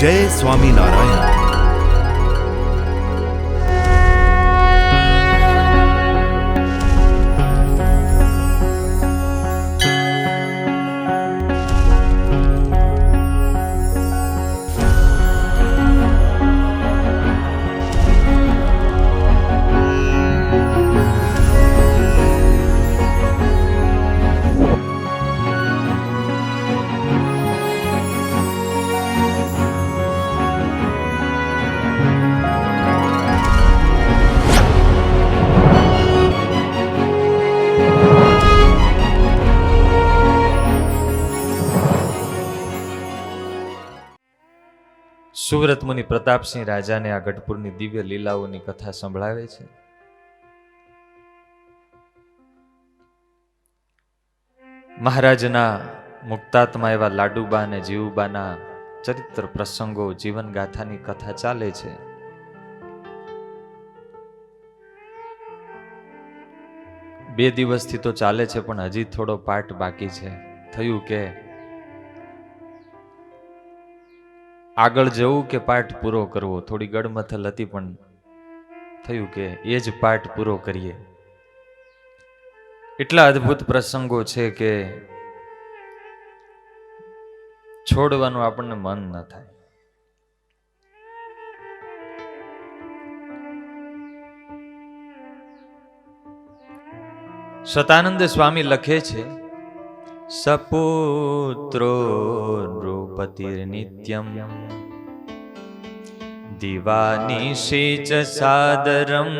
જય સ્વામિનારાયણ. સુવ્રત મુનિ પ્રતાપસિંહ રાજાને આ ગઢપુરની દિવ્ય લીલાઓની કથા સંભળાવે છે. મહારાજના મુક્તાત્મા એવા લાડુબા અને જીવુબાના ચરિત્ર પ્રસંગો, જીવન ગાથાની કથા ચાલે છે. બે દિવસથી તો ચાલે છે, પણ હજી થોડો પાઠ બાકી છે. થયું કે આગળ જવું કે પાઠ પૂરો કરવો, થોડી ગડમથલ હતી, પણ થયું કે એ જ પાઠ પૂરો કરીએ. એટલા અદ્ભુત પ્રસંગો છે કે છોડવાનું આપણને મન ન થાય. સતાનંદ સ્વામી લખે છે, સપુત્રો નૃપતિર્નિત્યમ દિવાનિશી ચ સાદરમ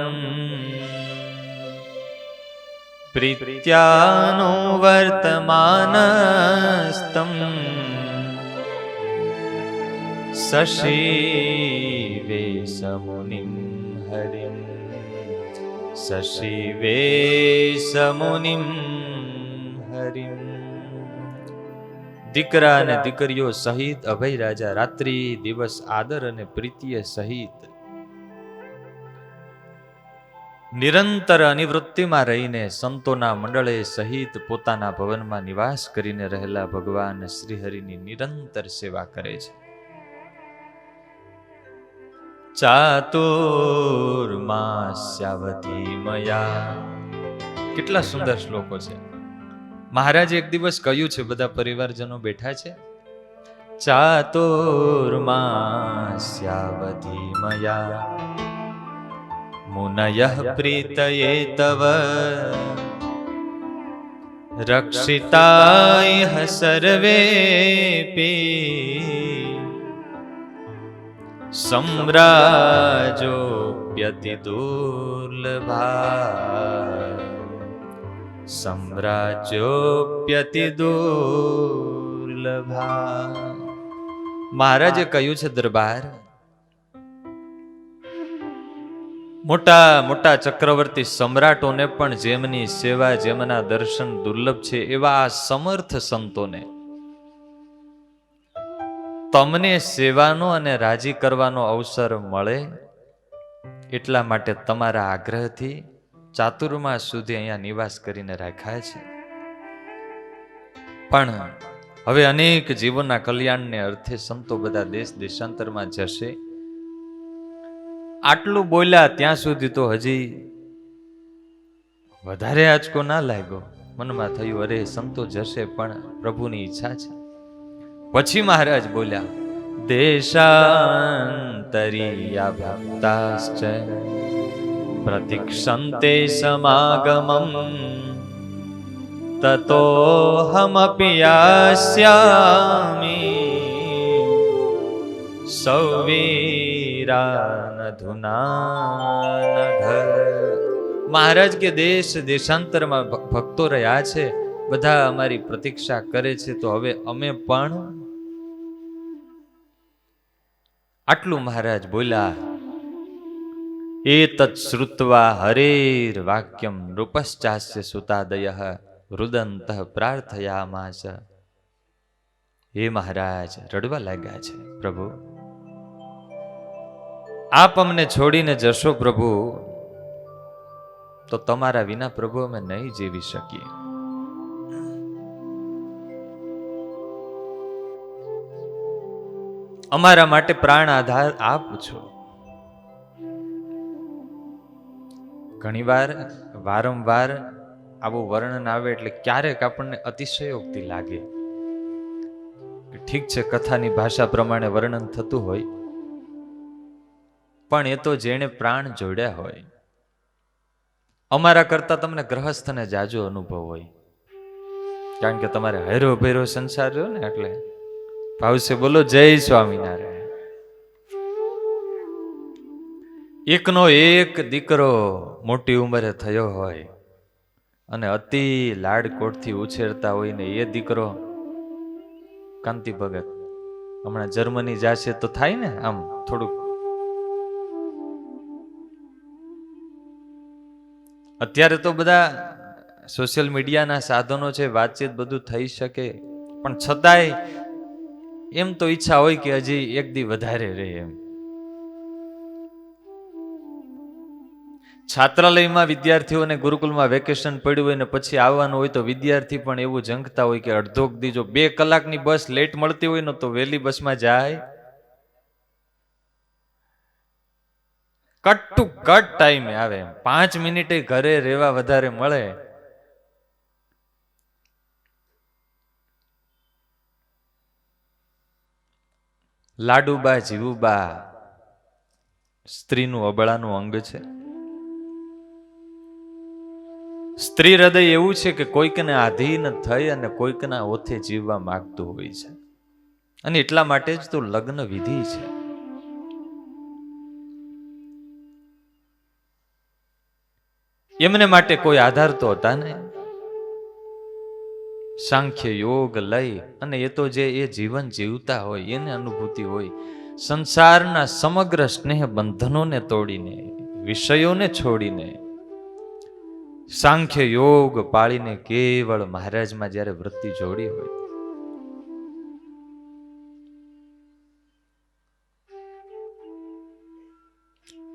પ્રીત્યાનો વર્તમાનસ્તમ શશિવે સમુનિમ હરિમ શશિવે સમુનિમ હરિમ. દીકરા અને દીકરીઓ સહિત અભય રાજા રાત્રિ દિવસ આદર અને પ્રીતિય સહિત નિરંતર અનિવૃત્તિમાં રહીને સંતોના મંડળે સહિત પોતાના ભવનમાં નિવાસ કરીને રહેલા ભગવાન શ્રીહરિની નિરંતર સેવા કરે છે. ચાતુર્માસ્યાવતી મયા. કેટલા સુંદર શ્લોકો છે. મહારાજે એક દિવસ કહ્યું છે, બધા પરિવારજનો બેઠા છે, ચાતુર્માસ્યાવતી મયા મુનયઃ પ્રીતયે તવ રક્ષિતાય સર્વેપી સમ્રાજોપ્યતિ દુર્લભા સમ્રાજ્યોપ્યતિ દુર્લભા. મહારાજે કહ્યું છે, દરબાર, મોટા મોટા ચક્રવર્તી સમ્રાટોને પણ જેમની સેવા, જેમના દર્શન દુર્લભ છે, એવા સમર્થ સંતોને તમને સેવાનો અને રાજી કરવાનો અવસર મળે એટલા માટે તમારા આગ્રહથી ચાતુર્માસ સુધી અહીંયા નિવાસ કરીને રાખ્યા છે. પણ હવે અનેક જીવોના કલ્યાણને અર્થે સંતો બધા દેશ દેશાંતરમાં જશે. આટલું બોલ્યા ત્યાં સુધી તો હજી વધારે આંચકો ના લાગ્યો. મનમાં થયું, અરે સંતો જશે પણ પ્રભુની ઈચ્છા છે. પછી મહારાજ બોલ્યા, દેશાંતરીયા ભક્તાશ્ચ પ્રતિક્ષંતે સમાગમં તતોહમપિ યાસ્યામિ સૌવીરાનધુનાનઘ. મહારાજ કે દેશ દેશાંતરમાં ભક્તો રહ્યા છે, બધા અમારી પ્રતીક્ષા કરે છે, તો હવે અમે પણ. આટલું મહારાજ બોલ્યા. એતત શ્રુત્વા હરેર વાક્યમ નૃપશ્ચાસ્ય સુતાદયઃ રુદંતઃ પ્રાર્થયામાસ. હે મહારાજ રડવા લાગ્યા છે, પ્રભુ આપ અમને છોડીને જશો પ્રભુ, તો તમારા વિના પ્રભુ અમે નહીં જીવી શકીએ. અમારા માટે પ્રાણ આધાર આપ છો. ઘણીવાર વારંવાર આવું વર્ણન આવે એટલે ક્યારેક આપણને અતિશયોક્તિ લાગે. ઠીક છે, કથાની ભાષા પ્રમાણે વર્ણન થતું હોય, પણ એ તો જેણે પ્રાણ જોડ્યા હોય. અમારા કરતા તમને ગ્રહસ્થને જાજો અનુભવ હોય, કારણ કે તમારે હેરો ભેરો સંસાર રહ્યો ને, એટલે ભાવશે બોલો જય સ્વામિનારાયણ. એકનો એક દીકરો મોટી ઉંમરે થયો હોય અને અતિ લાડકોટથી ઉછેરતા હોય ને એ દીકરો કાંતિ ભગત હમણાં જર્મની જાશે તો થાય ને આમ થોડુંક. અત્યારે તો બધા સોશિયલ મીડિયાના સાધનો છે, વાતચીત બધું થઈ શકે, પણ છતાંય એમ તો ઈચ્છા હોય કે હજી એક દી વધારે રહે એમ. છાત્રાલયમાં વિદ્યાર્થીઓને ગુરુકુલમાં વેકેશન પડ્યું હોય ને પછી આવવાનું હોય તો વિદ્યાર્થી પણ એવું ઝંખતા હોય કે અડધો દી જો 2 કલાકની બસ લેટ મળતી હોય ને તો વહેલી બસમાં જાય. કટ ટુ કટ ટાઈમે આવે, 5 મિનિટે ઘરે રહેવા વધારે મળે. લાડુબા જીવુબા સ્ત્રીનું અબળાનું અંગ છે. સ્ત્રી હૃદય એવું છે કે કોઈકને આધીન થઈ અને કોઈકના ઓથે જીવવા માંગતું હોય છે, અને એટલા માટે જ તો લગ્ન વિધિ છે. એમને માટે કોઈ આધાર તો હતા ને. સાંખ્ય યોગ લઈ અને એ તો જે એ જીવન જીવતા હોય એને અનુભૂતિ હોય. સંસારના સમગ્ર સ્નેહ બંધનોને તોડીને, વિષયોને છોડીને, સાંખ્ય યોગ પાળીને કેવળ મહારાજમાં જ્યારે વૃત્તિ જોડી હોય,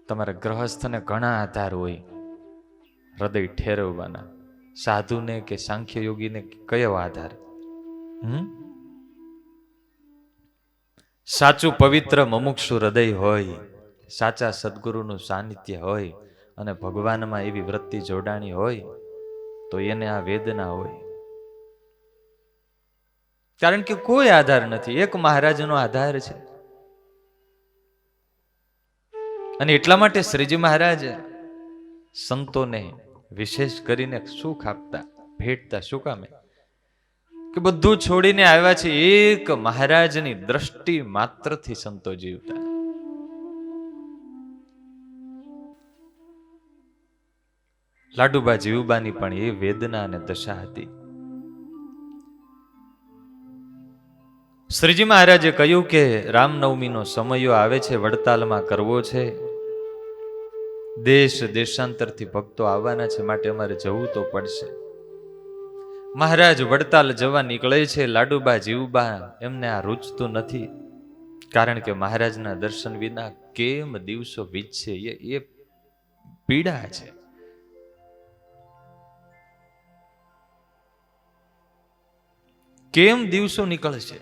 તમારા ગ્રહસ્થને ઘણા આધાર હોય હૃદય ઠેરવવાના. સાધુને કે સાંખ્ય યોગીને કયો આધાર? સાચું પવિત્ર મમુક્ષુ હૃદય હોય, સાચા સદગુરુનું સાનિધ્ય હોય અને ભગવાનમાં એવી વૃત્તિ જોડાણી હોય તો એને આ વેદના હોય. કારણ કે કોઈ આધાર નથી, એક મહારાજનો આધાર છે. અને એટલા માટે શ્રીજી મહારાજ સંતોને વિશેષ કરીને સુખ આપતા, ભેટતા. શું કામે? કે બધું છોડીને આવ્યા છે, એક મહારાજની દ્રષ્ટિ માત્રથી સંતો જીવતા. લાડુબા જીવુબાની પણ એ વેદના અને દશા હતી. શ્રીજી મહારાજે કહ્યું કે રામનવમીનો સમયો આવે છે, વડતાલમાં કરવો છે, દેશ દેશાંતરથી ભક્તો આવવાના છે, માટે અમારે જવું તો પડશે. મહારાજ વડતાલ જવા નીકળે છે. લાડુબા જીવુબા એમને આ રૂચતું નથી, કારણ કે મહારાજના દર્શન વિના કેમ દિવસો વીતશે એ પીડા છે. કેમ દિવસો નીકળશે?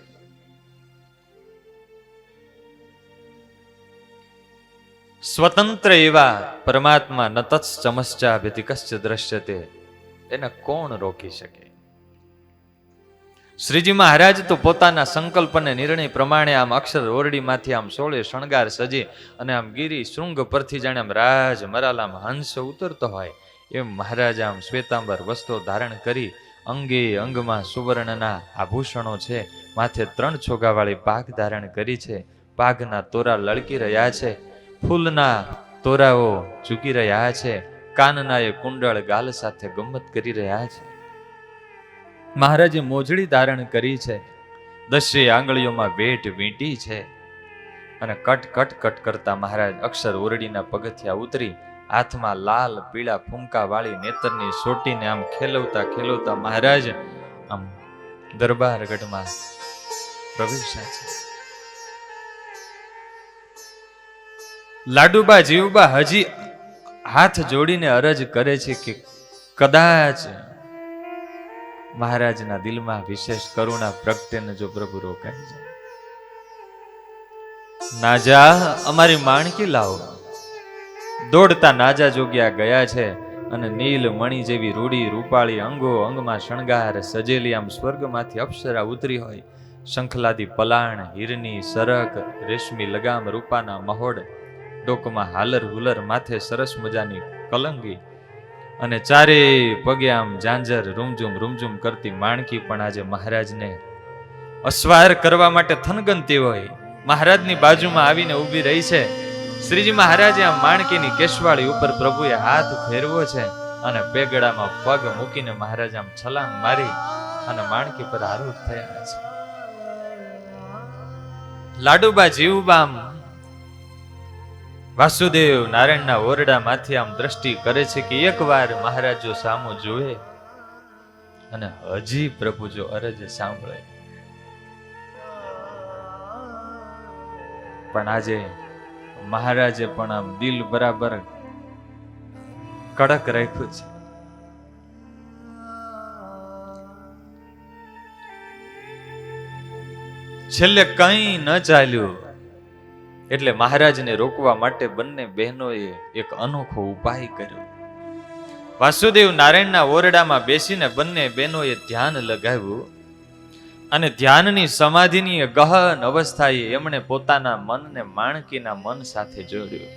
સ્વતંત્ર એવા પરમાત્મા ન તત્સમશ્ચા વ્યતિકશ્ચ દ્રશ્યતે, એને કોણ રોકી શકે? શ્રીજી મહારાજ તો પોતાના સંકલ્પ અને નિર્ણય પ્રમાણે આમ અક્ષર ઓરડીમાંથી આમ 16 શણગાર સજી અને આમ ગિરી શૃંગ પરથી જાણે આમ રાજ મરાલામ હંસ ઉતરતો હોય એમ મહારાજ આમ શ્વેતાંબર વસ્ત્રો ધારણ કરી, અંગે અંગમાં સુવર્ણના આભૂષણો છે, માથે 3 છોગાવાળી પાઘ ધારણ કરી છે, પાઘના તોરા લળકી રહ્યા છે, ફૂલના તોરાઓ ઝૂકી રહ્યા છે, કાનના એ કુંડળ ગાલ સાથે ગમ્મત કરી રહ્યા છે. મહારાજે મોજડી ધારણ કરી છે, 10 આંગળીઓમાં વેટ વીંટી છે, અને કટ કટ કટ કરતા મહારાજ અક્ષર ઓરડીના પગથિયા ઉતરી, હાથમાં લાલ પીળા ફૂમકા વાળી નેતરની સોટીને આમ ખેલવતા ખેલવતા મહારાજ આમ દરબારગઢમાં પ્રવેશ્યા છે. લાડુબા જીવુબા હજી હાથ જોડીને અરજ કરે છે કે કદાચ મહારાજના દિલમાં વિશેષ કરુણા પ્રગટે ને જો પ્રભુ રોકાઈ જાય. નાજા અમારી માણકી લાવો. દોડતા નાજા જોગ્યા ગયા છે અને નીલ મણિ જેવી રૂડી રૂપાળી અંગો અંગમાં શણગાર સજેલી આમ સ્વર્ગમાંથી અપ્સરા ઉતરી હોય. શંખલાદી પલાણ, હીરની સરક, રેશમી લગામ રૂપાના મહોડ, ડોકમાં હાલર હુલર, માથે સરસ મજાની કલંગી અને ચારે પગે આમ ઝાંઝર રૂમઝુમ કરતી માણકી પણ આજે મહારાજને અસવાર કરવા માટે થનગનતી હોય મહારાજની બાજુમાં આવીને ઊભી રહી છે. શ્રીજી મહારાજે આ માણકીની કેશવાળી ઉપર પ્રભુએ હાથ ફેરવો છે અને પેગડામાં પગ મૂકીને મહારાજ આમ છલાંગ મારી અને માણકી પર આરૂઢ થયા છે. લાડુબા જીવબા વાસુદેવ નારાયણના ઓરડામાંથી આમ દ્રષ્ટિ કરે છે કે એકવાર મહારાજ જો સામો જોવે અને હજી પ્રભુ જો અરજ સાંભળે. પણ આજે મહારાજે પણ આમ દિલ બરાબર કડક રાખ્યું છે. છેલ્લે કઈ ન ચાલ્યું એટલે મહારાજને રોકવા માટે બંને બહેનોએ એક અનોખો ઉપાય કર્યો. વાસુદેવ નારાયણના ઓરડામાં બેસીને બંને બહેનોએ ધ્યાન લગાવ્યું અને ધ્યાનની સમાધિની ગહન અવસ્થાએ એમણે પોતાના મનને માણકીના મન સાથે જોડ્યું.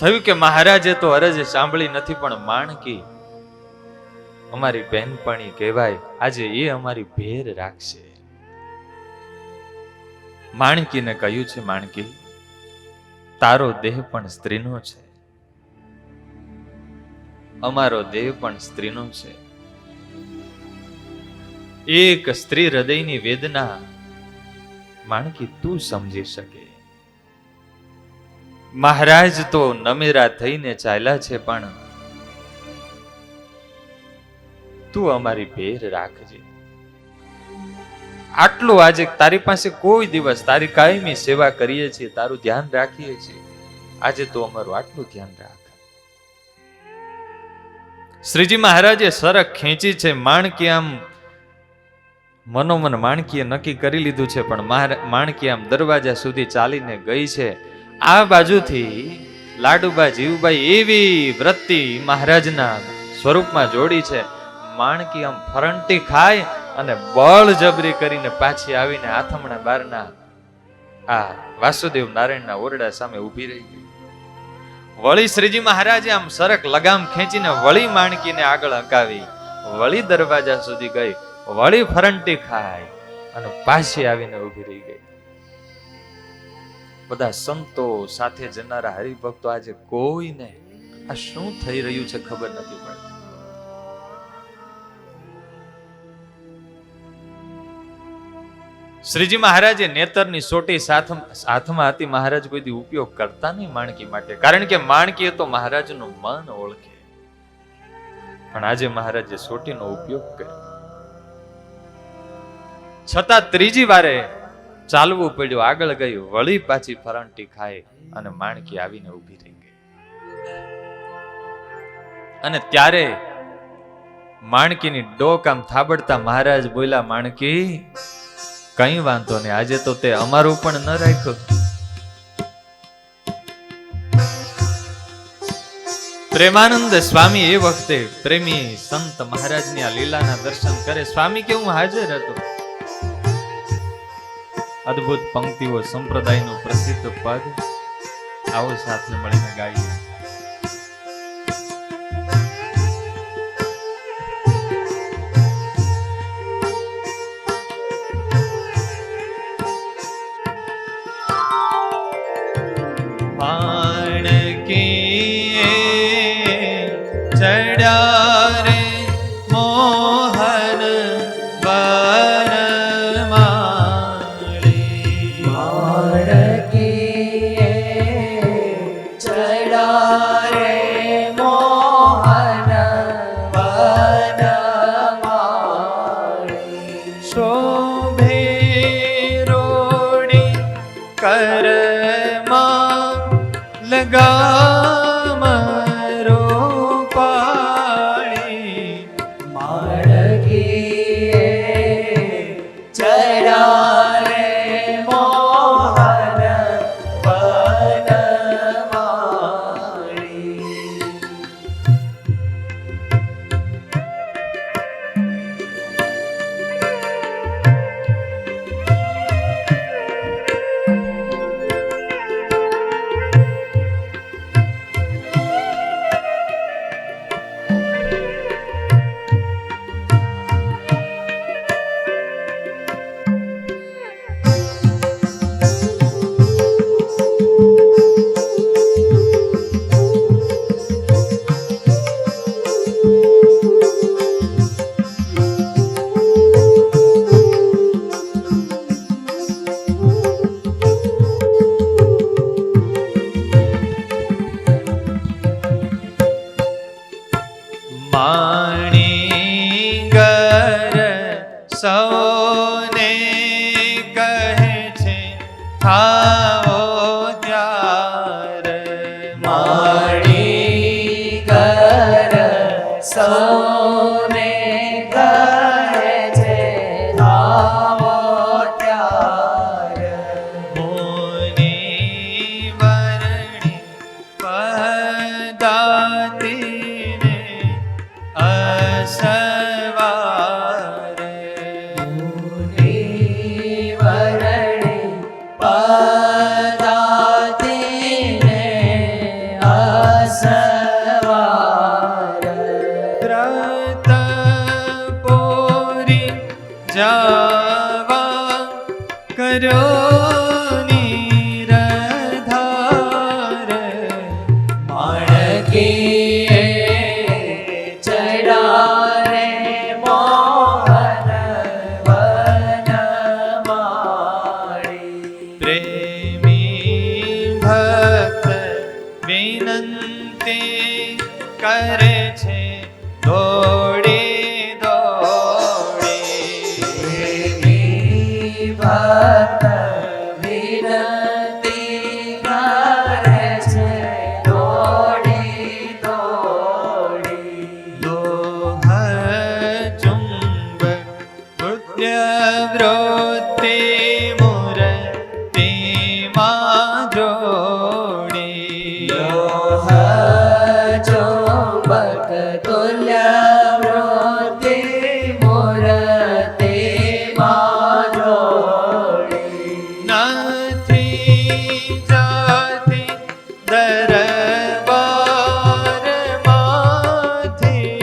થયું કે મહારાજે તો અરજ સાંભળી નથી, પણ માણકી અમારી બહેનપણી કહેવાય, આજે એ અમારી ભેર રાખશે. માણકીને કહ્યું છે, માણકી તારો દેહ પણ સ્ત્રીનો છે, અમારો દેહ પણ સ્ત્રીનો છે. એક સ્ત્રી હૃદયની વેદના માણકી તું સમજી શકે. મહારાજ તો નમેરા થઈને ચાલ્યા છે, પણ તું અમારી ભેર રાખજે. આટલું આજે તારી પાસે કોઈ દિવસ તારી કાયમી સેવા કરીએ છીએ, તારું ધ્યાન રાખીએ છીએ, આજે તો અમારું આટલું ધ્યાન રાખ. શ્રીજી મહારાજે સરક ખેંચી છે. માણકી આમ મનોમન માણકીએ નક્કી કરી લીધું છે, પણ માણકી આમ દરવાજા સુધી ચાલીને ગઈ છે. આ બાજુથી લાડુબા જીવબાઈ એવી વૃત્તિ મહારાજના સ્વરૂપમાં જોડી છે. માણકી આમ ફરંટી ખાય અને બળ જબરી કરીને પાછી આવીને આથમણા બારના આ વાસુદેવ નારાયણના ઓરડા સામે ઊભી રહી ગઈ. વળી શ્રીજી મહારાજે આમ સરક લગામ ખેંચીને વળી માણકીને આગળ હકાવી, વળી દરવાજા સુધી ગઈ, વળી ફરંટી ખાય અને પાછી આવીને ઊભી રહી ગઈ. બધા સંતો સાથે જનારા હરિભક્તો આજે કોઈને આ શું થઈ રહ્યું છે ખબર નથી પડતી. શ્રીજી મહારાજે નેતરની સોટી હાથમાં હતી. મહારાજ કોઈ ઉપયોગ કરતા નહીં માણકી માટે, કારણ કે માણકી તો મહારાજનું મન ઓળખે. પણ આજે મહારાજે સોટીનો ઉપયોગ કર્યો, છતાં ત્રીજી વારે ચાલવું પડ્યું. આગળ ગયું, વળી પાછી ફરંટી ખાય અને માણકી આવીને ઊભી રહી ગઈ. અને ત્યારે માણકીની ડોક આમ થાબડતા મહારાજ બોલ્યા, માણકી કઈ વાંધો નહીં, આજે તો તે અમારું પણ ન રાખ્યું. પ્રેમાનંદ સ્વામી એ વખતે પ્રેમી સંત મહારાજની આ લીલાના દર્શન કરે. સ્વામી કે હું હાજર હતો. અદ્ભુત પંક્તિઓ, સંપ્રદાયનું પ્રસિદ્ધ પદ, આવો સાથે મળીને ગાઈએ. ચડ્યા રે મોહન વનમાળી, માણકીએ ચડ્યા રે મોહન વનમાળી, શોભે રોણી કરમાં લગામ રોપાળી, માણકીએ ચડ્યા રે થાવો ત્યારે માણી કર સૌને કહે છે આવો ત્યારે મુનિ વરણી પદાતિને અસવારે વરણી પદાતિને અસવાર વ્રત પોરી જાવા કરો નિરધાર માણકીએ ચડારે મોહન વનમાળી પ્રેમી ભક્ત વિનંતી કરે છે દોડી દોડી પ્રેમી ભક્ત વિનંતી કરે છે દોડી દોડી લોહ ચુંબ નૃત્ય વૃત્તિ મૂર્તિ માં જોડી લોહ ચોંબક તુલ્ય વૃત્તિ મૂર્તિ માં જોડી નથી જાતિ દરબાર માંથી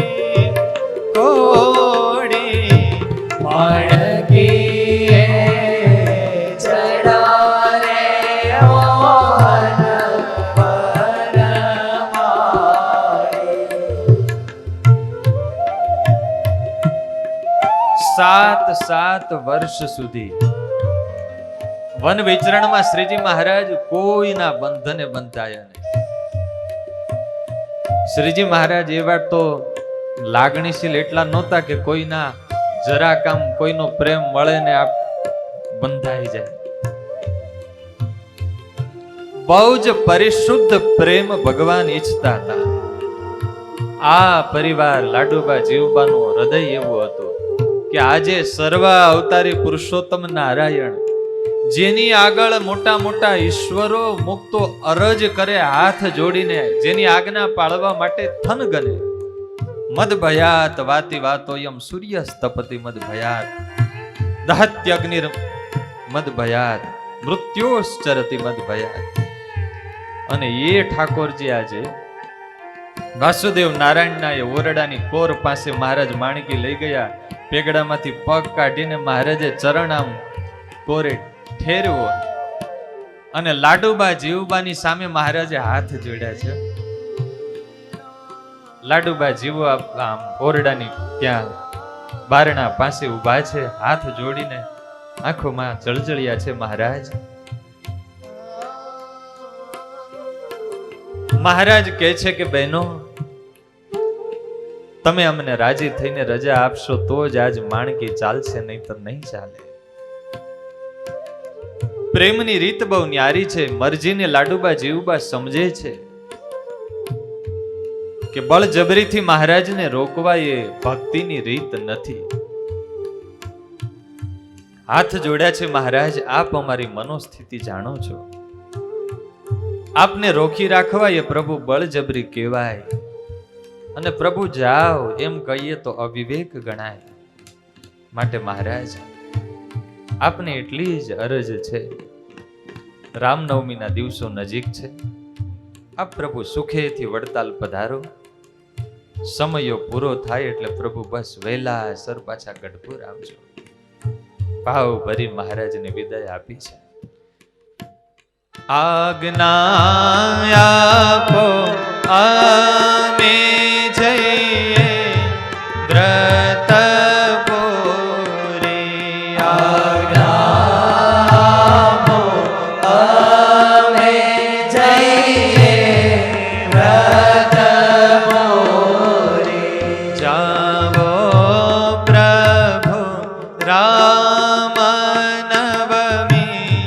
કોડી માણકીએ ચડારે મોહન સાત વનમાળી સાત વર્ષ સુધી વન વિચરણમાં શ્રીજી મહારાજ કોઈના બંધને બંધાયા નહીં. શ્રીજી મહારાજ એવા તો લાગણીશીલ એટલા નહોતા કે કોઈના જરા કામ કોઈનો પ્રેમ મળે ને આપ બંધાઈ જાય. બહુ જ પરિશુદ્ધ પ્રેમ ભગવાન ઈચ્છતા હતા. આ પરિવાર લાડુબા જીવબાનું હૃદય એવું હતું કે આજે સર્વ અવતારી પુરુષોત્તમ નારાયણ જેની આગળ મોટા મોટા ઈશ્વરો મુક્તો અરજ કરે હાથ જોડીને, જેની આજ્ઞા પાળવા માટે થન ગને. મદ ભયાત વાતી વાતોયમ સૂર્ય સ્તપતિ મદ ભયાત દહત્યગ્નિર મદ ભયાત મૃત્યોશ્ચરતિ મદ ભયાત. અને એ ઠાકોરજી આજે વાસુદેવ નારાયણના એ ઓરડાની કોર પાસે મહારાજ માણકી લઈ ગયા. પેગડામાંથી પગ કાઢીને મહારાજે ચરણ આમ કોરે ઠેરવો અને લાડુબા જીવબાની સામે મહારાજે હાથ જોડ્યા છે. લાડુબા જીવો આમ ઓરડાની ત્યાં બારણા પાસે ઊભા છે, હાથ જોડીને આંખોમાં જળજળિયા છે. મહારાજ કહે છે કે બહેનો, તમે અમને રાજી થઈને રજા આપશો તો જ આજ માણકી ચાલશે, નહીં તો નહીં ચાલે. પ્રેમની રીત બહુ ન્યારી છે. મરજીને લાડુબા જીવબા સમજે છે કે બળજબરીથી મહારાજને રોકવા એ ભક્તિની રીત નથી. હાથ જોડ્યા છે. મહારાજ, આપ અમારી મનોસ્થિતિ જાણો છો. આપને રોકી રાખવા એ પ્રભુ બળજબરી કહેવાય, અને પ્રભુ જાઓ એમ કહીએ તો અવિવેક ગણાય. માટે મહારાજ, આપને એટલી જ અરજ છે. રામનવમીના દિવસો નજીક છે. આપ પ્રભુ સુખેથી વડતાલ પધારો. સમયો પૂરો થાય એટલે પ્રભુ બસ વહેલા સર પાછા ગઢપુર આવજો. ભાવ ભરી મહારાજને વિદાય આપી છે. આજ્ઞા આપો અમે જઈએ વ્રત પૂરી. આજ્ઞા આપો અમે જઈએ વ્રત પૂરી. જાવો પ્રભુ રામ નવમી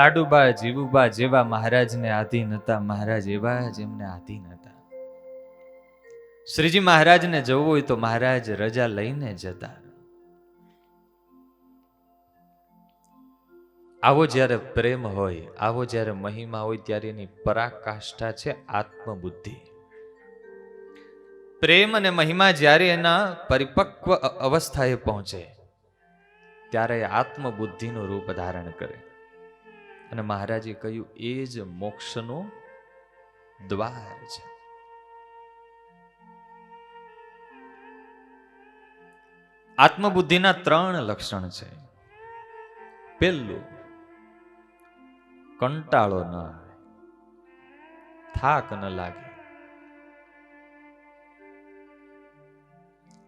લાડુબા જીવુબા જેવા મહારાજને આધીન હતા, મહારાજ એવા જ એમને આધીન હતા. શ્રીજી મહારાજને જવું હોય તો મહારાજ રજા લઈને જતા. આવો જ્યારે પ્રેમ હોય, આવો જ્યારે મહિમા હોય, ત્યારે એની પરાકાષ્ઠા છે આત્મબુદ્ધિ. પ્રેમ અને મહિમા જ્યારે એના પરિપક્વ અવસ્થાએ પહોંચે ત્યારે આત્મબુદ્ધિનું રૂપ ધારણ કરે. અને મહારાજે કહ્યું એ જ મોક્ષનું દ્વાર છે. આત્મબુદ્ધિના 3 લક્ષણ છે. પહેલું, કંટાળો ન આવે, થાક ન લાગે.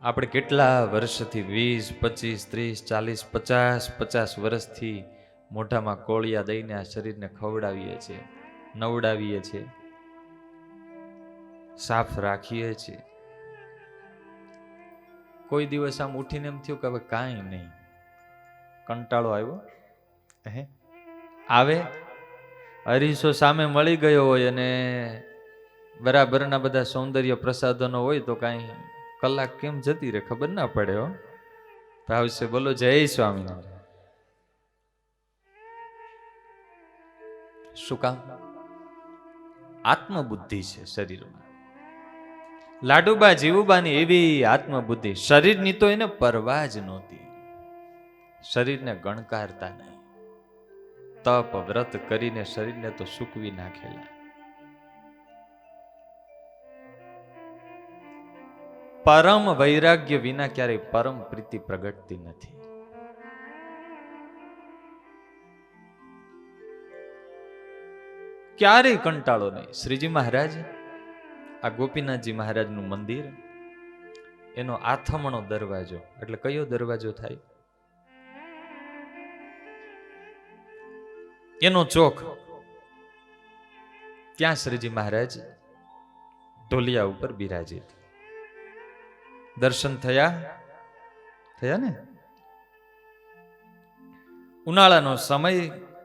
આપણે કેટલા વર્ષથી 20, 25, 30, 40, 50 વર્ષથી મોઢામાં કોળિયા દઈને આ શરીરને ખવડાવીએ છીએ, નવડાવીએ છીએ, સાફ રાખીએ છીએ. કોઈ દિવસ આમ ઉઠીને એમ થયું કે હવે કાંઈ નહીં, કંટાળો આવ્યો? આવે અરીસો સામે મળી ગયો હોય અને બરાબરના બધા સૌંદર્ય પ્રસાધનો હોય તો કાંઈ કલાક કેમ જતી રહે ખબર ના પડે. હો ભાવશે બોલો જય સ્વામિનારાયણ. શું કામ? આત્મબુદ્ધિ છે શરીરમાં. લાડુબા જીવુબાની એવી આત્મબુદ્ધિ, શરીરની તો એને પરવા જ નહોતી, શરીરને ગણકારતા નહીં. તપ વ્રત કરીને શરીરને તો સૂકવી નાખેલા. પરમ વૈરાગ્ય વિના ક્યારેય પરમ પ્રીતિ પ્રગટતી નથી. ક્યારેય કંટાળો નહીં. શ્રીજી મહારાજ, આ ગોપીનાથજી મહારાજનું મંદિર, એનો આથમણો દરવાજો, એટલે કયો દરવાજો થાય? એનો ચોક. ત્યાં શ્રીજી મહારાજ ઢોલિયા ઉપર બિરાજિત. દર્શન થયા ને? ઉનાળાનો સમય,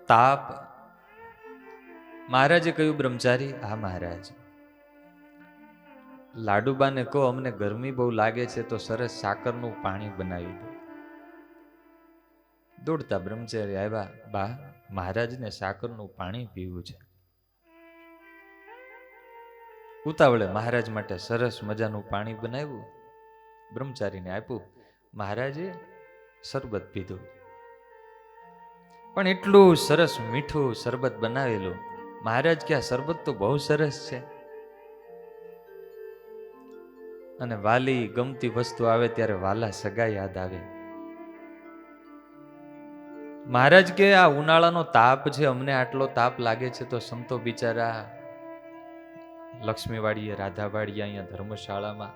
તાપ. મહારાજે કહ્યું, બ્રહ્મચારી, હા મહારાજ, લાડુબાને કહો અમને ગરમી બહુ લાગે છે તો સરસ સાકરનું પાણી બનાવી દો. દોડતા બ્રહ્મચારી આવ્યા, બા મહારાજને સાકરનું પાણી પીવું છે. ઉતાવળે મહારાજ માટે સરસ મજાનું પાણી બનાવ્યું, બ્રહ્મચારીને આપ્યું. મહારાજે શરબત પીધું, પણ એટલું સરસ મીઠું શરબત બનાવેલું. મહારાજ કે આ શરબત તો બહુ સરસ છે. અને વાલી ગમતી વસ્તુ આવે ત્યારે વાલા સગા યાદ આવે. મહારાજ કે આ ઉનાળાનો તાપ છે, અમને આટલો તાપ લાગે છે તો સંતો બિચારા લક્ષ્મીવાડીએ, રાધાવાડીએ, અહીંયા ધર્મશાળામાં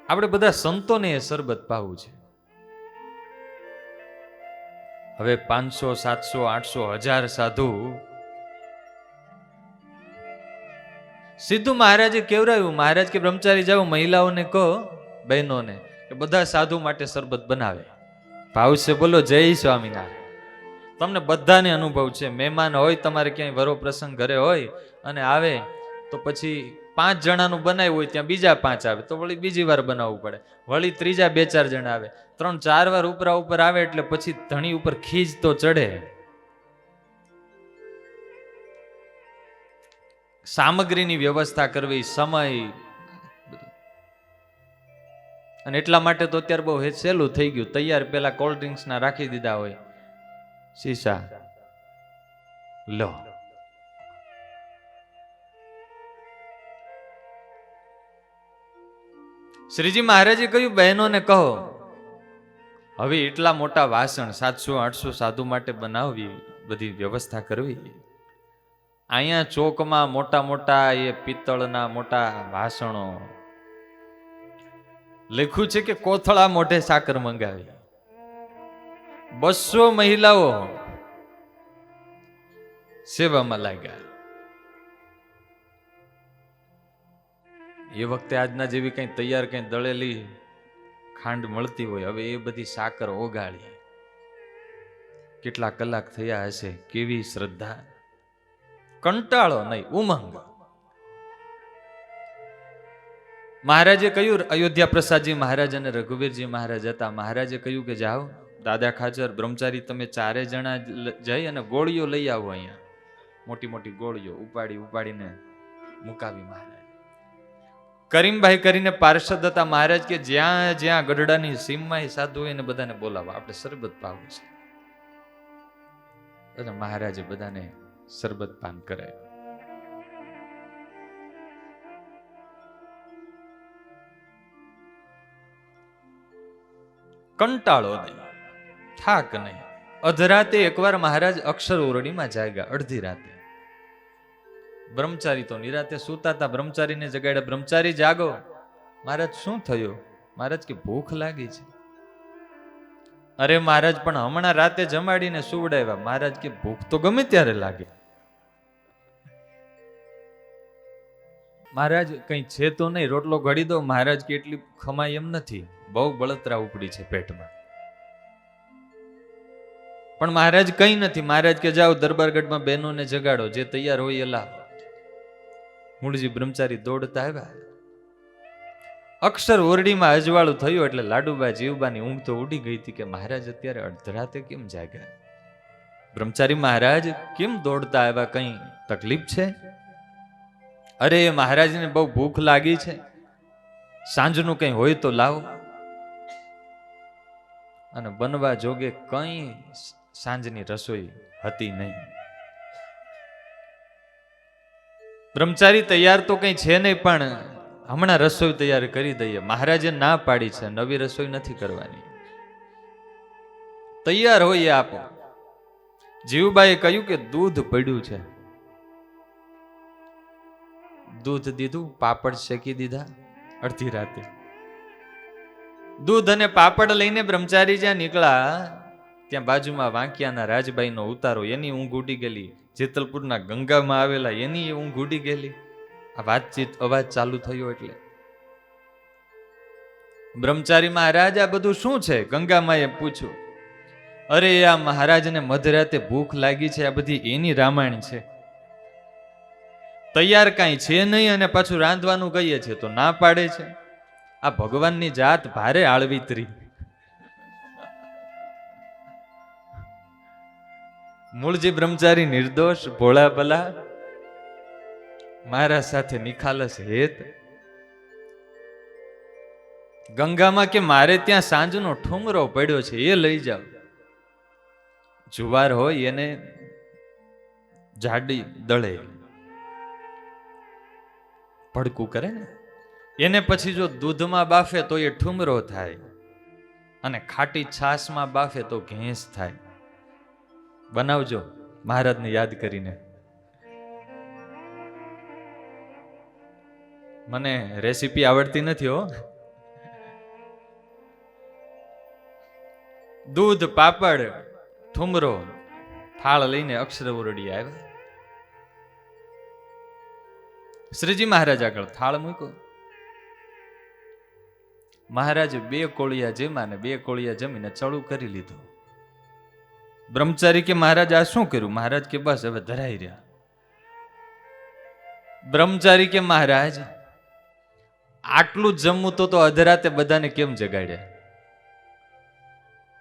આપણે બધા સંતોને એ શરબત પાવું છે. હવે 500, 700, 800, 1000 સાધુ સીધું મહારાજે કેવરાયું. મહારાજ કે બ્રહ્મચારી જાઓ, મહિલાઓને કહો, બહેનોને, કે બધા સાધુ માટે શરબત બનાવે. ભાવશે બોલો જય સ્વામિનારાયણ. તમને બધાને અનુભવ છે, મહેમાન હોય તમારે ક્યાંય વરો પ્રસંગ ઘરે હોય અને આવે તો પછી 5 જણાનું બનાવ્યું હોય ત્યાં બીજા 5 આવે તો વળી બીજી વાર બનાવવું પડે, વળી ત્રીજા 2-4 જણા આવે, 3-4 વાર ઉપરા ઉપર આવે એટલે પછી ધણી ઉપર ખીજ તો ચડે. સામગ્રીની વ્યવસ્થા કરવી, સમય, અને એટલા માટે તો અત્યારે બહુ સહેલું થઈ ગયું. તૈયાર પેલા કોલ્ડ ડ્રિંક્સ ના રાખી દીધા હોય શીશા, લો. શ્રીજી મહારાજે કહ્યું, બહેનોને કહો હવે એટલા મોટા વાસણ 700-800 સાધુ માટે બનાવવી, બધી વ્યવસ્થા કરવી. અહીંયા ચોકમાં મોટા મોટા એ પિત્તળના મોટા વાસણો, લખ્યું છે કે કોથળા મોઢે સાકર મંગાવી. 200 મહિલાઓ સેવામાં લાગ્યા. એ વખતે આજના જેવી કઈ તૈયાર કઈ દળેલી ખાંડ મળતી હોય, હવે એ બધી સાકર ઓગાળી કેટલા કલાક થયા હશે, કેવી શ્રદ્ધા, કંટાળો નહીં, ઉમંગ. મહારાજે કહ્યું, અયોધ્યા પ્રસાદજી મહારાજ અને રઘુવીરજી મહારાજ હતા. મહારાજે કહ્યું કે જાઓ દાદા ખાચર, બ્રહ્મચારી, તમે ચારે જણા જઈ અને ગોળીઓ લઈ આવો. અહીંયા મોટી મોટી ગોળીઓ ઉપાડીને મુકાવી મહારાજ. કરીમભાઈ કરીને પાર્ષદ હતા. મહારાજ કે જ્યાં જ્યાં ગઢડાની સીમમાં સાધુ હોય એને બધાને બોલાવો, આપણે શરબત પાવું છે. અને મહારાજે બધાને શરબત પાન કરાય. કંટાળો નહીં, થાક નહીં. અધરાતે એકવાર મહારાજ અક્ષર ઓરડીમાં જાગ્યા. અડધી રાતે બ્રહ્મચારી તો નિરાતે સૂતા હતા. બ્રહ્મચારીને જગાડ્યા. બ્રહ્મચારી જાગો. મહારાજ શું થયું? મહારાજ કે ભૂખ લાગી છે. અરે મહારાજ પણ હમણાં રાતે જમાડીને સુવડાવ્યા. મહારાજ કે ભૂખ તો ગમે ત્યારે લાગે. મહારાજ કઈ છે તો નહીં, રોટલો ઘડી દો. મહારાજ કે એટલી ખમાય એમ નથી, બહુ બળતરા ઉપડી છે પેટમાં. પણ મહારાજ કઈ નથી. મહારાજ કે જાઓ દરબારગઢમાં બહેનોને જગાડો, જે તૈયાર હોય એ લાવો. મૂળજી બ્રહ્મચારી દોડતા આવ્યા. અક્ષર ઓરડીમાં અજવાળું થયું એટલે લાડુબા જીવબાની ઊંઘ તો ઉડી ગઈ હતી કે મહારાજ અત્યારે અડધરાતે કેમ જાગ્યા. બ્રહ્મચારી મહારાજ કેમ દોડતા આવ્યા, કઈ તકલીફ છે? અરે મહારાજને બહુ ભૂખ લાગી છે, સાંજનું કઈ હોય તો લાવો. અને બનવા જોગે કઈ સાંજની રસોઈ હતી નહીં. બ્રહ્મચારી તૈયાર તો કઈ છે નહીં, પણ હમણાં રસોઈ તૈયાર કરી દઈએ. મહારાજે ના પાડી છે, નવી રસોઈ નથી કરવાની, તૈયાર હોય એ આપો. જીવબાએ કહ્યું કે દૂધ પડ્યું છે. દૂધ દીધું, પાપડ શેકી દીધા. અડધી રાતે દૂધ અને પાપડ લઈને બ્રહ્મચારી જ્યાં નીકળ્યા ત્યાં બાજુમાં વાંકિયાના રાજબાઈનો ઉતારો, એની ઊંઘ ઉડી ગયેલી. જેતલપુરના ગંગામાં આવેલા, એની ઊંઘ ઉડી ગયેલી. આ વાતચીત અવાજ ચાલુ થયો એટલે બ્રહ્મચારી મહારાજ આ બધું શું છે? ગંગામાએ પૂછ્યું. અરે આ મહારાજને મધરાતે ભૂખ લાગી છે, આ બધી એની રામાયણ છે. તૈયાર કાંઈ છે નહીં અને પાછું રાંધવાનું કહીએ છે તો ના પાડે છે. આ ભગવાનની જાત ભારે આળવિતરી. મૂળજી બ્રહ્મચારી નિર્દોષ, ભોળા ભલા, મારા સાથે નિખાલસ હેત. ગંગામાં કે મારે ત્યાં સાંજનો ઠુમરો પડ્યો છે, એ લઈ જાવ. જુવાર હોય એને જાડી દળે, ભડકું કરે ને, એને પછી જો દૂધમાં બાફે તો એ ઠુમરો થાય, અને ખાટી છાશમાં બાફે તો ઘેંસ થાય. બનાવજો મહારાજને યાદ કરીને. મને રેસીપી આવડતી નથી હો. દૂધ, પાપડ, ઠુમરો, થાળ લઈને અક્ષર ઓરડી આવ્યા. શ્રીજી મહારાજ આગળ થાળ મૂક્યો. મહારાજ 2 કોળિયા જમ્યા ને 2 કોળિયા જમીને ચડું કરી લીધું. બ્રહ્મચારી કે મહારાજ આ શું કર્યું? મહારાજ કે બસ હવે ધરાઈ રહ્યા. બ્રહ્મચારી કે મહારાજ આટલું જ જમવું તો અધરાતે બધાને કેમ જગાડ્યા?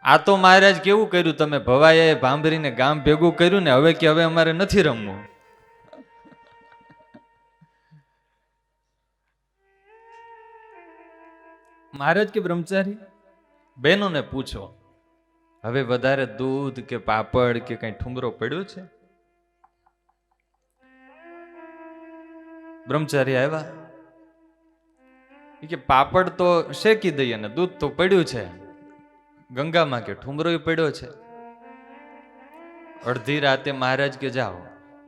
આ તો મહારાજ કેવું કર્યું તમે, ભવાયાએ ભાંભરીને ગામ ભેગું કર્યું ને, હવે કે હવે અમારે નથી રમવું. મહારાજ કે બ્રહ્મચારી બહેનોને પૂછો, હવે વધારે દૂધ કે પાપડ કે કઈ ઠુમરો પડ્યો છે? બ્રહ્મચારી આવ્યા કે પાપડ તો શેકી દઈએ ને દૂધ તો પડ્યું છે. ગંગામાં કે ઠુમરો પડ્યો છે. અડધી રાતે મહારાજ કે જાઓ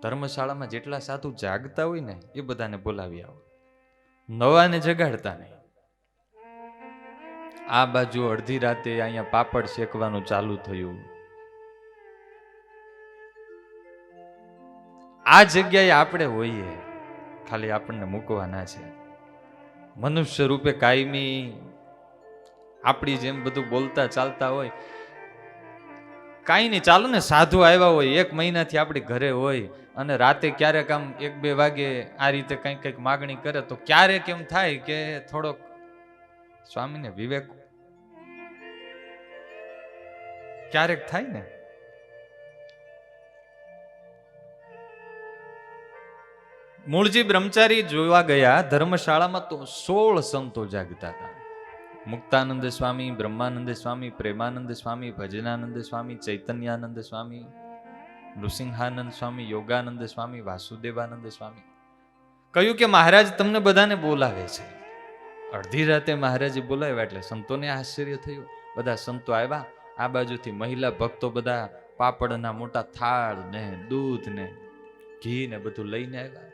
ધર્મશાળામાં જેટલા સાધુ જાગતા હોય ને એ બધાને બોલાવી આવો, નવાને જગાડતા નહીં. આ બાજુ અડધી રાતે અહીંયા પાપડ શેકવાનું ચાલુ થયું. આ જગ્યાએ આપણે હોઈએ, ખાલી આપણને મૂકવાના છે. મનુષ્ય રૂપે કાયમી આપણી જેમ બધું બોલતા ચાલતા હોય, કાંઈ નહીં, ચાલો ને સાધુ આવ્યા હોય, 1 મહિનાથી આપણી ઘરે હોય અને રાતે ક્યારેક આમ 1-2 વાગે આ રીતે કંઈક માગણી કરે તો ક્યારેક એમ થાય કે થોડોક સ્વામીને વિવેક ક્યારેક થાય ને. મૂળજી બ્રહ્મચારી જોવા ગયા ધર્મશાળામાં તો 16 સંતો જાગતા હતા. મુક્તાનંદ સ્વામી, બ્રહ્માનંદ સ્વામી, પ્રેમાનંદ સ્વામી, ભજનાનંદ સ્વામી, ચૈતન્યાનંદ સ્વામી, નૃસિંહાનંદ સ્વામી, યોગાનંદ સ્વામી, વાસુદેવાનંદ સ્વામી. કહ્યું કે મહારાજ તમને બધાને બોલાવે છે. અડધી રાતે મહારાજે બોલાવ્યા એટલે સંતોને આશ્ચર્ય થયું. બધા સંતો આવ્યા, આ બાજુથી મહિલા ભક્તો બધા પાપડના મોટા થાળ ને દૂધ ને ઘી ને બધું લઈને આવ્યા.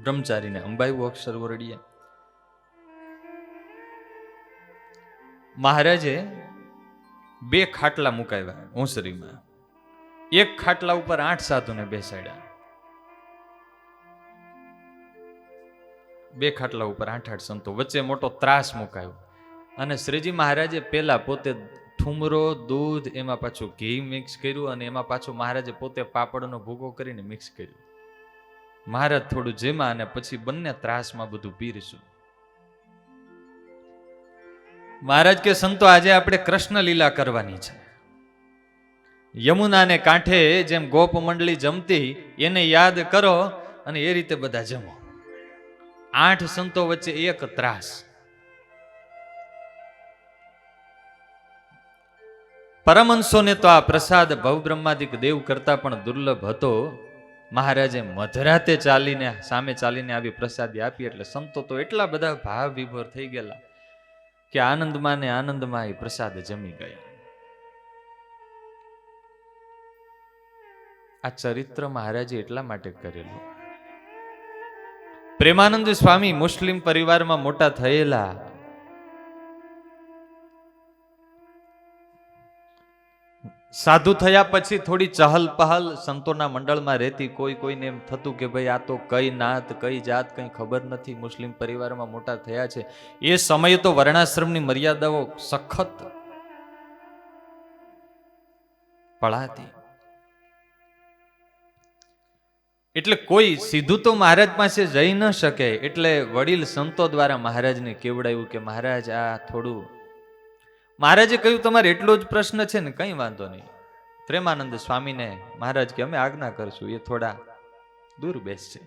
બ્રહ્મચારીને અંબાયું અક્ષર ઓરડીએ. મહારાજે 2 ખાટલા મુકાવ્યા ઓસરીમાં. 1 ખાટલા ઉપર 8 સાધુને બેસાડ્યા. 2 ખાટલા ઉપર 8 સંતો, વચ્ચે મોટો ત્રાસ મુકાયો. અને શ્રીજી મહારાજે પેલા પોતે ઠુમરો, દૂધ, એમાં પાછું ઘી મિક્સ કર્યું અને એમાં પાછું મહારાજે પોતે પાપડનો ભૂકો કરીને મિક્સ કર્યું. મહારાજ થોડું જેમાં અને પછી બંને ત્રાસમાં બધું પીરશું. મહારાજ કે સંતો આજે આપણે કૃષ્ણ લીલા કરવાની છે. યમુનાને કાંઠે જેમ ગોપ મંડળી જમતી એને યાદ કરો અને એ રીતે બધા જમો. 8 સંતો વચ્ચે 1 ત્રાસ. પરમહંસોને તો આ પ્રસાદ ભવબ્રહ્માદિક દેવ કરતા પણ દુર્લભ હતો. મહારાજે મધરાતે ચાલીને સામે ચાલીને આવી પ્રસાદી આપી એટલે સંતો તો એટલા બધા ભાવ વિભોર થઈ ગયેલા કે આનંદમાં ને આનંદમાં એ પ્રસાદ જમી ગયા. આ ચરિત્ર મહારાજે એટલા માટે કરેલું. પ્રેમાનંદ સ્વામી મુસ્લિમ પરિવારમાં મોટા થયેલા. સાધુ થયા પછી થોડી ચહલ પહલ સંતોના મંડળમાં રહેતી. કોઈ કોઈને એમ થતું કે ભાઈ આ તો કઈ નાત કઈ જાત કઈ ખબર નથી, મુસ્લિમ પરિવારમાં મોટા થયા છે. એ સમયે તો વર્ણાશ્રમની મર્યાદાઓ સખત પળાતી. એટલે કોઈ સીધું તો મહારાજ પાસે જઈ ન શકે. એટલે વડીલ સંતો દ્વારા મહારાજને કેવડાવ્યું કે મહારાજ આ થોડું. મહારાજે કહ્યું તમારે એટલો જ પ્રશ્ન છે ને, કઈ વાંધો નહીં. પ્રેમાનંદ સ્વામીને મહારાજ કે અમે આજ્ઞા કરશું, એ થોડા દૂર બેસશે.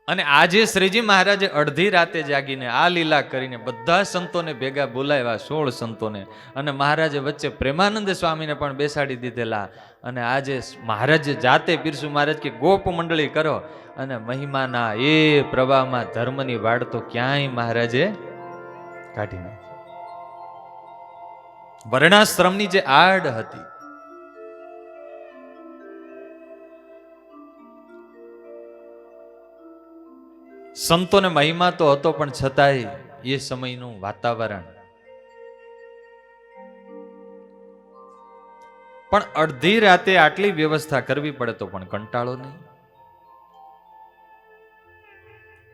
અને આજે શ્રીજી મહારાજે અડધી રાતે જાગીને આ લીલા કરીને બધા સંતોને ભેગા બોલાવ્યા, 16 સંતોને. અને મહારાજે વચ્ચે પ્રેમાનંદ સ્વામીને પણ બેસાડી દીધેલા. અને આજે મહારાજે જાતે પીરસું. મહારાજ કે ગોપ મંડળી કરો. અને મહિમાના એ પ્રવાહમાં ધર્મની વાડ તો ક્યાંય મહારાજે કાઢી નાખી. વર્ણાશ્રમની જે આડ હતી, સંતોને મહિમા તો હતો પણ છતાંય એ સમયનું વાતાવરણ. પણ અડધી રાતે આટલી વ્યવસ્થા કરવી પડે તો પણ કંટાળો નહીં.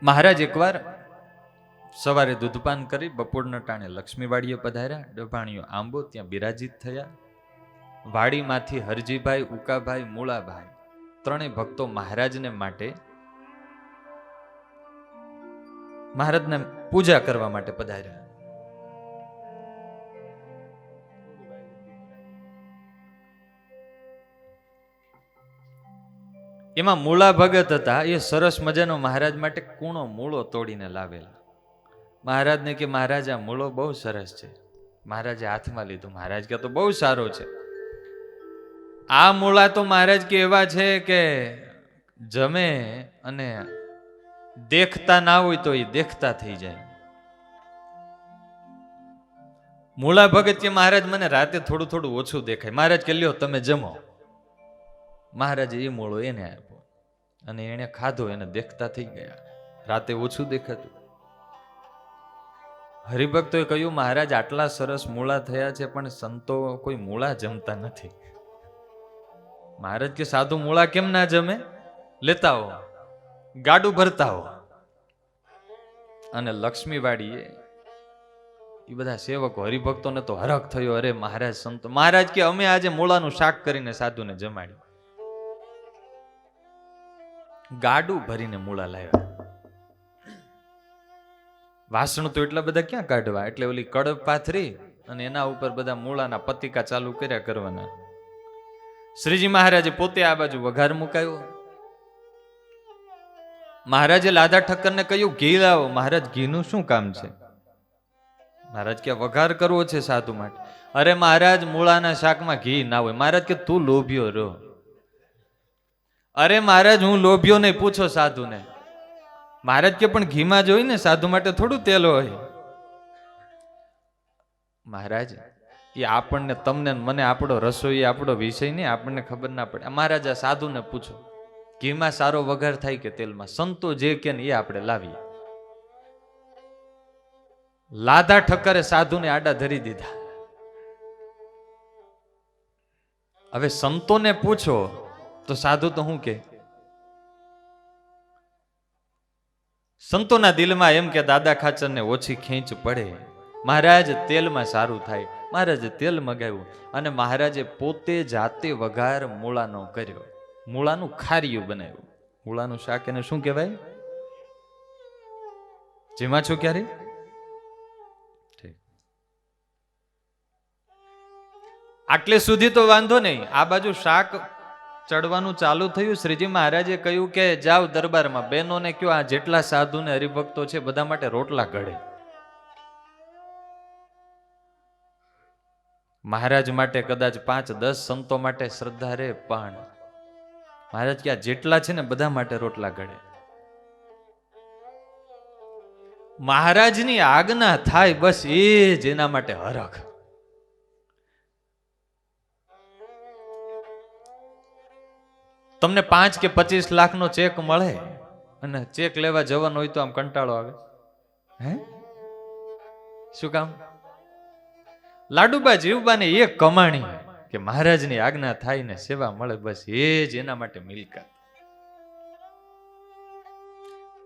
મહારાજ એકવાર સવારે દૂધપાન કરી બપોરના ટાણે લક્ષ્મીવાડીએ પધાર્યા. ડભાણીઓ આંબો ત્યાં બિરાજિત થયા. વાડીમાંથી હરજીભાઈ, ઉકાભાઈ, મૂળાભાઈ 3 ભક્તો મહારાજને માટે મહારાજને પૂજા કરવા માટે પધાર્યા. એમાં મૂળા ભગત હતા. એ સરસ મજાનો મહારાજ માટે કૂણો મૂળો તોડીને લાવેલા. મહારાજને કે મહારાજ આ મૂળો બહુ સરસ છે. મહારાજે હાથમાં લીધું. મહારાજ કે તો બહુ સારો છે. આ મૂળા તો મહારાજ કે એવા છે કે જમે અને દેખતા ના હોય તો એ દેખતા થઈ જાય. મૂળા ભગત કે મહારાજ મને રાતે થોડું થોડું ઓછું દેખાય. મહારાજ કે લ્યો તમે જમો. મહારાજે એ મૂળો એને આપ્યો અને એને ખાધો. એને દેખતા થઈ ગયા, રાતે ઓછું દેખાતું. હરિભક્તોએ કહ્યું મહારાજ આટલા સરસ મૂળા થયા છે પણ સંતો કોઈ મૂળા જમતા નથી. મહારાજ કે સાધુ મૂળા કેમ ના જમે? લેતા હો, ગાડું ભરતા હો. અને લક્ષ્મીવાડીએ એ બધા સેવકો હરિભક્તોને તો હરખ થયો. અરે મહારાજ સંતો, મહારાજ કે અમે આજે મૂળાનું શાક કરીને સાધુને જમાડ્યું. ગાડું ભરીને મૂળા લાવ્યા. વાસણ તો એટલા બધા ક્યાં કાઢવા, એટલે ઓલી કડપ પાથરી અને એના ઉપર બધા મૂળાના પતિકા ચાલુ કર્યા કરવાના. શ્રીજી મહારાજે પોતે આ બાજુ વઘાર મુકાયો. મહારાજે લાધા ઠક્કરને કહ્યું ઘી લાવો. મહારાજ ઘીનું શું કામ છે? મહારાજ કે વઘાર કરવો છે સાધુ માટે. અરે મહારાજ મૂળાના શાકમાં ઘી ના હોય. મહારાજ કે તું લોભ્યો રહો. અરે મહારાજ હું લોભ્યો નહીં, પૂછો સાધુને. મહારાજ કે પણ ઘીમાં જોઈ ને, સાધુ માટે થોડું તેલ હોય. મહારાજ એ આપણને, તમને મને આપણો રસોઈ આપણો વિષય નહીં, આપણને ખબર ના પડે. મહારાજ આ સાધુને પૂછો ઘીમાં સારો વઘાર થાય કે તેલમાં? સંતો જે કે ને એ આપણે લાવીએ. લાધા ઠક્કરે સાધુને આડા ધરી દીધા. હવે સંતોને પૂછો તો સાધુ તો શું કે? સંતોના દિલમાં એમ કે દાદા ખાચરને ઓછી ખેંચ પડે, મહારાજ તેલમાં સારું થાય. મહારાજે તેલ મગાવ્યું અને મહારાજે પોતે જાતે વઘાર મૂળાનો કર્યો. મૂળાનું ખારિયું બનાવ્યું. મૂળાનું શાક એને શું કહેવાય? જેમાં છો ક્યારે? આટલે સુધી તો વાંધો નહીં. આ બાજુ શાક ચડવાનું ચાલુ થયું. શ્રીજી મહારાજે કહ્યું કે જાઓ દરબારમાં, બહેનોને કયો આ જેટલા સાધુ ને હરિભક્તો છે બધા માટે રોટલા ઘડે. મહારાજ માટે કદાચ 5-10 સંતો માટે શ્રદ્ધા રે, પણ મહારાજ કે આ જેટલા છે ને બધા માટે રોટલા ઘડે. મહારાજની આજ્ઞા થાય બસ એ જ એના માટે હરખ. તમને 5 કે 25 લાખનો ચેક મળે અને ચેક લેવા જવાનો હોય તો આમ કંટાળો આવે. હે શું કામ? લાડુબા જીવબાને એ કમાણી કે મહારાજની આજ્ઞા થાય ને સેવા મળે, બસ એ જ એના માટે મિલકત.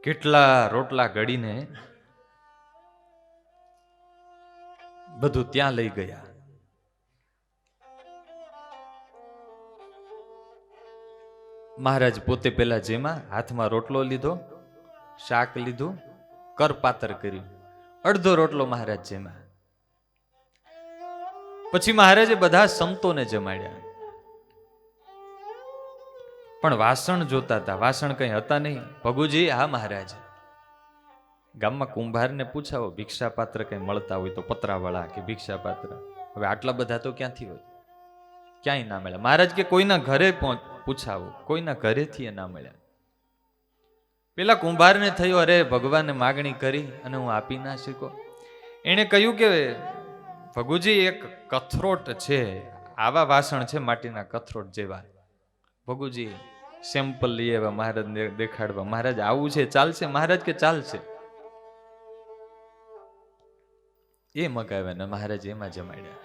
કેટલા રોટલા ઘડીને બધું ત્યાં લઈ ગયા. મહારાજ પોતે પેલા જેમાં હાથમાં રોટલો લીધો, શાક લીધું, કરપાતર કર્યું. અડધો રોટલો મહારાજ જેમાં. પછી મહારાજે બધા સંતોને જમાડ્યા. પણ વાસણ જોતા હતા. વાસણ કઈ હતા નહીં. ભગુજી, હા મહારાજ. ગામમાં કુંભારને પૂછાવો ભિક્ષા પાત્ર કઈ મળતા હોય તો, પતરાવાળા કે ભિક્ષા પાત્ર. હવે આટલા બધા તો ક્યાંથી હોય? ક્યાંય ના મળ્યા. મહારાજ કે કોઈના ઘરે પૂછાવો. કોઈના ઘરેથી ના મળ્યા. પેલા કુંભારને થયું અરે ભગવાનને માગણી કરી અને હું આપી ના શીખો. એને કહ્યું કે ભગુજી એક કથરોટ છે, આવા વાસણ છે માટીના કથરોટ જેવા. ભગુજી સેમ્પલ લઈ આવ્યા મહારાજને દેખાડવા. મહારાજ આવું છે, ચાલશે? મહારાજ કે ચાલશે. એ મગાવ્યા ને મહારાજ એમાં જમાડ્યા.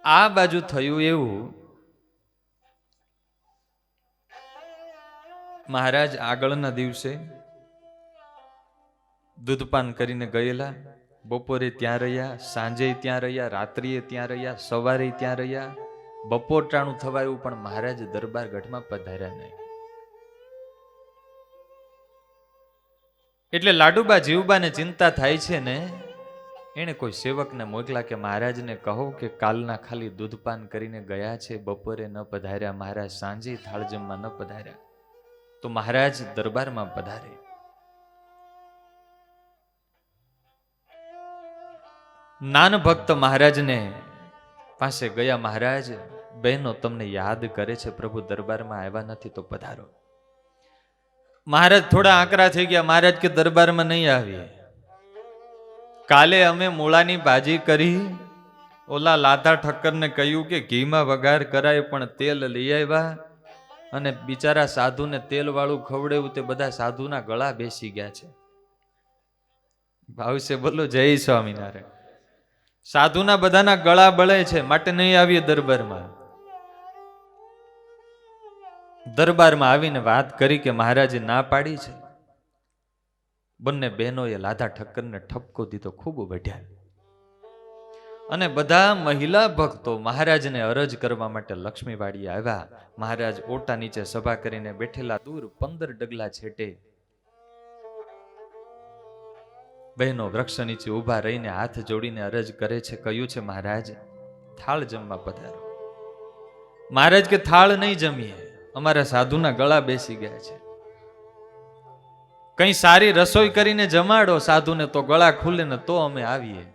આ બાજુ થયું એવું, મહારાજ આગળના દિવસે દૂધપાન કરીને ગયેલા. બપોરે ત્યાં રહ્યા, સાંજે ત્યાં રહ્યા, રાત્રિએ ત્યાં રહ્યા, સવારે ત્યાં રહ્યા. બપોર ટાણું થવાયું પણ મહારાજ દરબાર ગઢમાં પધાર્યા નહીં. એટલે લાડુબા જીવબાને ચિંતા થાય છે ને, એને કોઈ સેવકને મોકલા કે મહારાજને કહો કે કાલના ખાલી દૂધપાન કરીને ગયા છે, બપોરે ન પધાર્યા. મહારાજ સાંજે થાળ જમવા ન પધાર્યા તો મહારાજ દરબારમાં પધારે. નાન ભક્ત મહારાજને પાસે ગયા. મહારાજ, બહેનો તમને યાદ કરે છે, પ્રભુ દરબારમાં આવ્યા નથી તો પધારો. મહારાજ થોડા આકરા થઈ ગયા. મહારાજ કે દરબારમાં નહીં આવીએ. કાલે અમે મૂળાની ભાજી કરી, ઓલા લાધા ઠક્કરને કહ્યું કે ઘીમાં વઘાર કરાય પણ તેલ લઈ આવ્યા અને બિચારા સાધુને તેલ વાળું ખવડાવ્યું. તે બધા સાધુના ગળા બેસી ગયા છે. ભાવશે બોલો જય સ્વામિનારાયણ. સાધુના બધાના ગળા બળે છે, માટે નહીં આવીએ દરબારમાં. દરબારમાં આવીને વાત કરી કે મહારાજે ના પાડી છે. બંને બહેનોએ લાધા ઠક્કરને ઠપકો દીધો, ખૂબ વઢ્યા. અને બધા મહિલા ભક્તો મહારાજને અરજ કરવા માટે લક્ષ્મીવાડીએ આવ્યા. મહારાજ ઓટા નીચે સભા કરીને બેઠેલા, દૂર 15 ડગલા છેટે બહેનો વૃક્ષ નીચે ઊભા રહીને હાથ જોડીને અરજ કરે છે. કહ્યું છે, મહારાજ થાળ જમવા પધારો. મહારાજ કે થાળ નહીં જમીએ, અમારા સાધુના ગળા બેસી ગયા છે. કઈ સારી રસોઈ કરીને જમાડો સાધુને, તો ગળા ખુલે ને તો અમે આવીએ.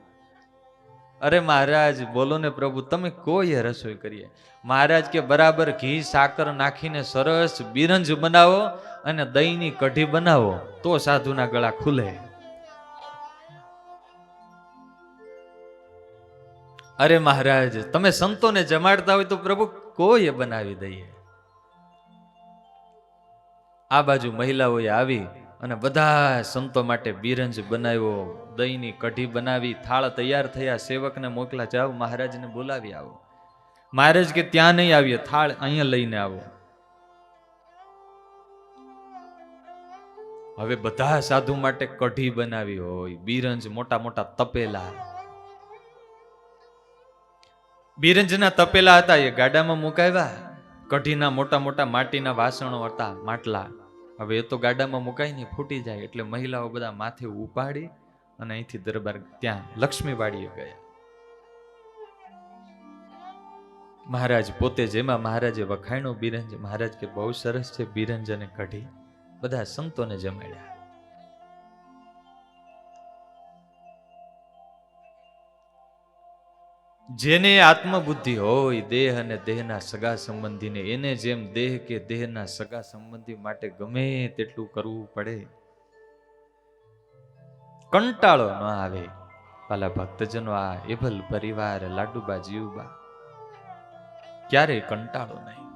અરે મહારાજ બોલો ને પ્રભુ, તમે કોઈ રસોઈ કરીએ. મહારાજ કે બરાબર ઘી સાકર નાખીને સરસ બિરંજ બનાવો અને દહીંની કઢી બનાવો, તો સાધુના ગળા ખુલે. અરે મહારાજ તમે સંતોને જમાડતા હોય તો પ્રભુ કોઈ બનાવી દઈએ. આ બાજુ મહિલાઓએ આવી અને બધા સંતો માટે બિરંજ બનાવ્યો, દહીંની કઢી બનાવી, થાળ તૈયાર થયા. સેવકને મોકલા, જાઓ મહારાજને બોલાવી આવો. મહારાજ કે ત્યાં નહીં આવીએ, થાળ અહીંયા લઈને આવો. હવે બધા સાધુ માટે કઢી બનાવી હોય, બિરંજ મોટા મોટા તપેલા, બિરંજના તપેલા હતા એ ગાડામાં મુકાવ્યા. કઢીના મોટા મોટા માટીના વાસણો હતા, માટલા, હવે એ તો ગાડામાં મુકાય નહીં, ફૂટી જાય. એટલે મહિલાઓ બધા માથે ઉપાડી અને અહીંથી દરબાર ત્યાં લક્ષ્મીવાડીએ ગયા. મહારાજ પોતે જેમાં મહારાજે વખાણ્યો બિરંજ. મહારાજ કે બહુ સરસ છે બિરંજ અને કઢી. બધા સંતોને જમાડ્યા. જેને આત્મબુદ્ધિ હોય, દેહ અને દેહના સગા સંબંધીને, એને જેમ દેહ કે દેહના સગા સંબંધી માટે ગમે તેટલું કરવું પડે, કંટાળો ન આવે. પાલા ભક્તજનો, આ એભલ પરિવાર લાડુબા જીવબા ક્યારેય કંટાળો નહીં.